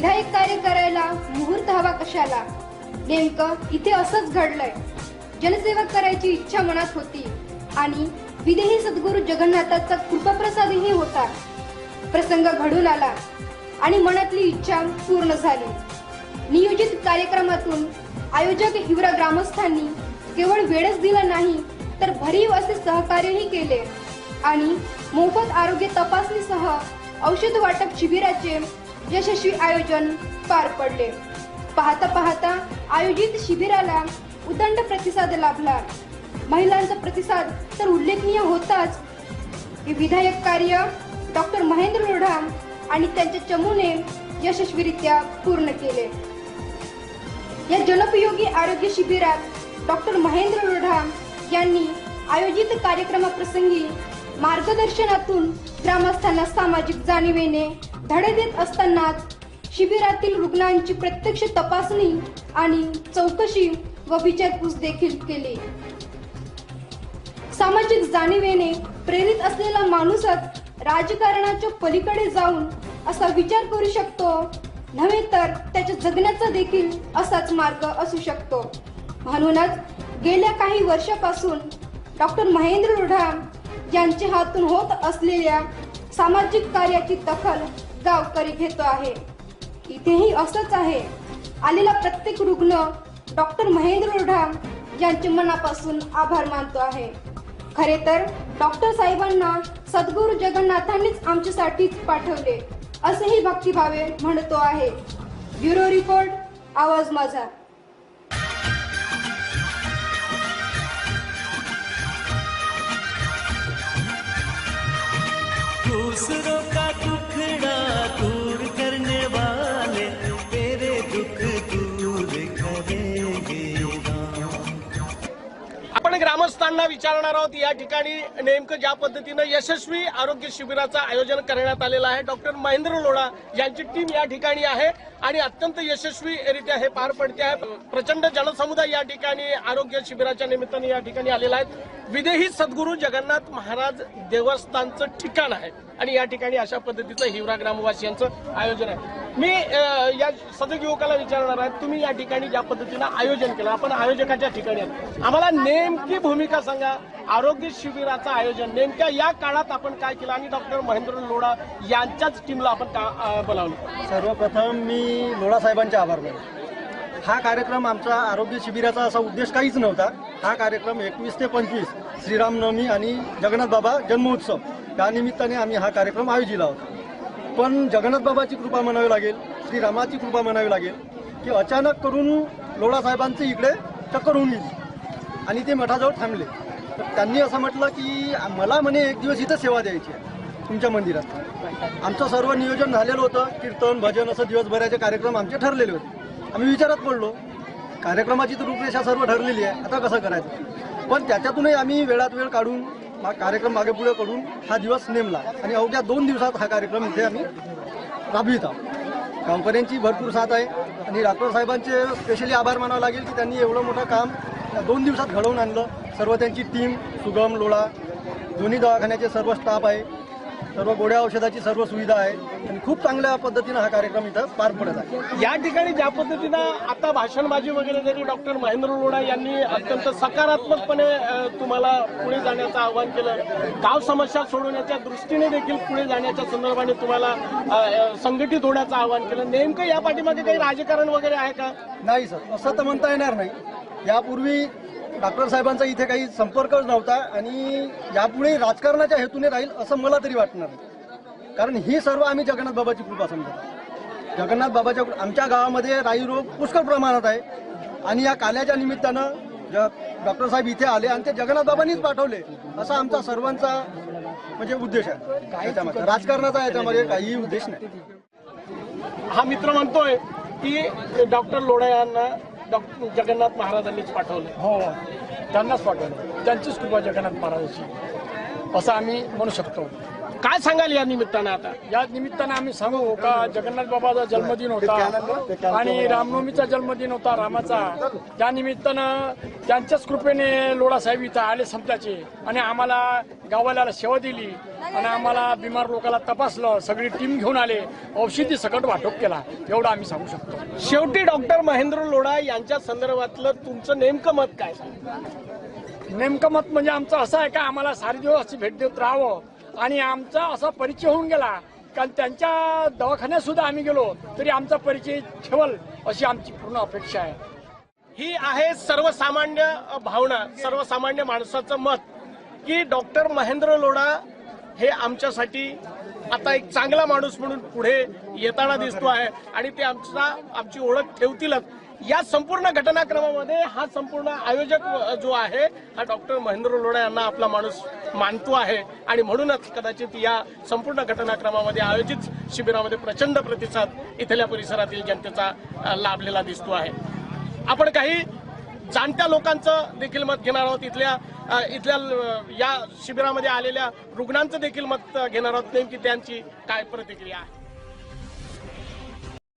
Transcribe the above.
विधायक कार्य करायला मुहूर्त हवा कशाला। नेमकं इथे असंच घडलंय। जनसेवा करायची इच्छा मनात होती आणि विदेही सद्गुरू जगन्नाथाचा कृपाप्रसादही होता। प्रसंग घडून आला आणि मनातली इच्छा पूर्ण झाली। नियोजित कार्यक्रमातून आयोजक हिवरा ग्रामस्थांनी केवळ वेळच दिला नाही तर भरीव असे सहकार्यही केले आणि मोफत आरोग्य तपासणीसह औषध वाटप शिबिराचे यशस्वी आयोजन पार पडले। पाहता पाहता आयोजित शिबिराला उदंड प्रतिसाद लाभला। महिलांचा प्रतिसाद तर उल्लेखनीय होताच। हे विधायक कार्य डॉक्टर महेंद्र लोढा आणि त्यांच्या चमूने यशस्वीरित्या पूर्ण केले। या जनोपयोगी आरोग्य शिबिरात डॉक्टर महेंद्र लोढा यांनी आयोजित कार्यक्रमाप्रसंगी मार्गदर्शनातून ग्रामस्थांना सामाजिक जाणीवेने धडे देत असतानाच शिबिरातील रुग्णांची प्रत्यक्ष तपासणी आणि चौकशी व विचारपूस देखील केली। सामाजिक जाणीवेने प्रेरित असलेला माणूसच राजकारणाच्या पलीकडे जाऊन असा विचार करू शकतो, नव्हे तर त्याच्या जगण्याचा देखील असाच मार्ग असू शकतो। म्हणूनच गेल्या काही वर्षापासून डॉक्टर महेंद्र लोढा यांच्या हातून होत असलेल्या सामाजिक कार्याची दखल गावकरी घेतो आहे। इथेही असंच आहे। आलेला प्रत्येक रुग्ण डॉक्टर महेंद्र लोढा यांचे मनापासून आभार मानतो आहे। खरे तर डॉक्टर साहेबांना सद्गुरू जगन्नाथांनीच आमच्यासाठीच पाठवले असेही भक्तिभावे म्हणतो आहे। ब्युरो रिपोर्ट, आवाज माझा। दूसरों का दुखड़ा दूर करने वाले तेरे दुख दूर करेंगे। आपण ग्रामस्थांना विचारणार आहोत या ठिकाणी नेमकं ज्या पद्धतीनं यशस्वी आरोग्य शिबिराचं आयोजन करण्यात आलेलं आहे। डॉक्टर महेंद्र लोढा यांची टीम या ठिकाणी आहे आणि अत्यंत यशस्वीरित्या हे पार पडते आहे। प्रचंड जनसमुदाय या ठिकाणी आरोग्य शिबिराच्या निमित्ताने या ठिकाणी आलेला आहे। विदेही सद्गुरू जगन्नाथ महाराज देवस्थानचं ठिकाण आहे आणि या ठिकाणी अशा पद्धतीचं हिवरा ग्रामवासियांचं आयोजन आहे। मी या सदक युवकाला विचारणार आहे, तुम्ही या ठिकाणी ज्या पद्धतीनं आयोजन केलं, आपण आयोजकाच्या ठिकाणी आहात, आम्हाला नेमकी भूमिका सांगा। आरोग्य शिबिराचं आयोजन नेमक्या या काळात आपण काय केलं आणि डॉक्टर महेंद्र लोढा यांच्याच टीमला आपण का बोलावलं? सर्वप्रथम मी लोढा साहेबांचे आभार मानतो। हा कार्यक्रम आमचा आरोग्य शिबिराचा असा उद्देश काहीच नव्हता। हा कार्यक्रम 21 ते 25 श्रीरामनवमी आणि जगन्नाथ बाबा जन्मोत्सव या निमित्ताने आम्ही हा कार्यक्रम आयोजिला होता। पण जगन्नाथ बाबाची कृपा म्हणावी लागेल, श्रीरामाची कृपा म्हणावी लागेल की अचानक करून लोढा साहेबांचे इकडे चक्कर होऊन गेली आणि ते मठाजवळ थांबले। तर त्यांनी असं म्हटलं की मला म्हणे एक दिवस इथं सेवा द्यायची आहे तुमच्या मंदिरात। आमचं सर्व नियोजन झालेलं होतं, कीर्तन भजन असं दिवसभराचे कार्यक्रम आमचे ठरलेले होते। आम्ही विचारात पडलो, कार्यक्रमाची तर रूपरेषा सर्व ठरलेली आहे, आता कसं करायचं। पण त्याच्यातूनही आम्ही वेळात वेळ काढून कार्यक्रम मागे पुढे करून हा दिवस नेमला आणि अवघ्या 2 दिवसात हा कार्यक्रम इथे आम्ही राबवित आहोत। गावकऱ्यांची भरपूर साथ आहे आणि डॉक्टर साहेबांचे स्पेशली आभार मानावं लागेल की त्यांनी एवढं मोठं काम 2 दिवसात घडवून आणलं। सर्व त्यांची टीम, सुगम, लोढा दोन्ही दवाखान्याचे सर्व स्टाफ आहे, सर्व गोड्या औषधाची सर्व सुविधा आहे आणि खूप चांगल्या पद्धतीनं हा कार्यक्रम इथं पार पडत आहे। या ठिकाणी ज्या पद्धतीनं आता भाषणबाजी वगैरे जरी डॉक्टर महेंद्र लोढा यांनी अत्यंत सकारात्मकपणे तुम्हाला पुढे जाण्याचं आवाहन केलं, गाव समस्या सोडवण्याच्या दृष्टीने देखील पुढे जाण्याच्या संदर्भाने तुम्हाला संघटित होण्याचं आवाहन केलं, नेमकं या पाठीमागे काही राजकारण वगैरे आहे का? नाही सर, असं तर म्हणता येणार नाही। यापूर्वी डॉक्टर साहेबांचा इथे काही संपर्कच नव्हता आणि यापुढे राजकारणाच्या हेतूने राहील असं मला तरी वाटणार नाही, कारण ही सर्व आम्ही जगन्नाथ बाबाची कृपा समजतो। जगन्नाथ बाबाच्या आमच्या गावामध्ये राई रोग पुष्कळ प्रमाणात आहे आणि या काल्याच्या निमित्तानं डॉक्टर साहेब इथे आले आणि ते जगन्नाथ बाबांनीच पाठवले असा आमचा सर्वांचा म्हणजे उद्देश आहे। राजकारणाचा याच्यामध्ये काही उद्देश नाही। हा मित्र म्हणतोय की डॉक्टर लोढा यांना डॉक्टर जगन्नाथ महाराजांनीच पाठवलं। हो, त्यांनाच पाठवलं, त्यांचीच कृपा जगन्नाथ महाराजांची असं आम्ही म्हणू शकतो। काय सांगाल या निमित्तानं आता? या निमित्तानं आम्ही सांगू का जगन्नाथ बाबाचा जन्मदिन होता आणि रामनवमीचा जन्मदिन होता रामाचा. त्या निमित्तानं त्यांच्याच कृपेने लोढा साहेब इथं आले संताचे आणि आम्हाला गावाला सेवा दिली आणि आम्हाला बिमार लोकांना तपासलं. सगळी टीम घेऊन आले, औषधी सकट वाटप केला. एवढं आम्ही सांगू शकतो. शेवटी डॉक्टर महेंद्र लोढा यांच्या संदर्भातलं तुमचं नेमकं मत काय? नेमकं मत म्हणजे आमचं असं आहे का आम्हाला सारे दिवस अशी भेट देत राहावं आणि आमचा असा परिचय होऊन गेला कारण त्यांच्या दवाखान्यात सुद्धा आम्ही गेलो तरी आमचा परिचय ठेवल अशी आमची पूर्ण अपेक्षा आहे. ही आहे सर्वसामान्य भावना, सर्वसामान्य माणसाचं मत की डॉक्टर महेंद्र लोढा हे आमच्यासाठी आता एक चांगला माणूस म्हणून पुढे येताना दिसतो आहे आणि ते आमची ओळख ठेवतीलच. या संपूर्ण घटनाक्रमामध्ये हा संपूर्ण आयोजक जो आहे हा डॉक्टर महेंद्र लोढा यांना आपला माणूस मानतो आहे आणि म्हणूनच कदाचित या संपूर्ण घटनाक्रमामध्ये आयोजित शिबिरामध्ये प्रचंड प्रतिसाद इथल्या परिसरातील जनतेचा लाभलेला दिसतो आहे. आपण काही जाणत्या लोकांचं देखील मत घेणार आहोत. इथल्या या शिबिरामध्ये आलेल्या रुग्णांचं देखील मत घेणार आहोत. नेमकी त्यांची काय प्रतिक्रिया आहे.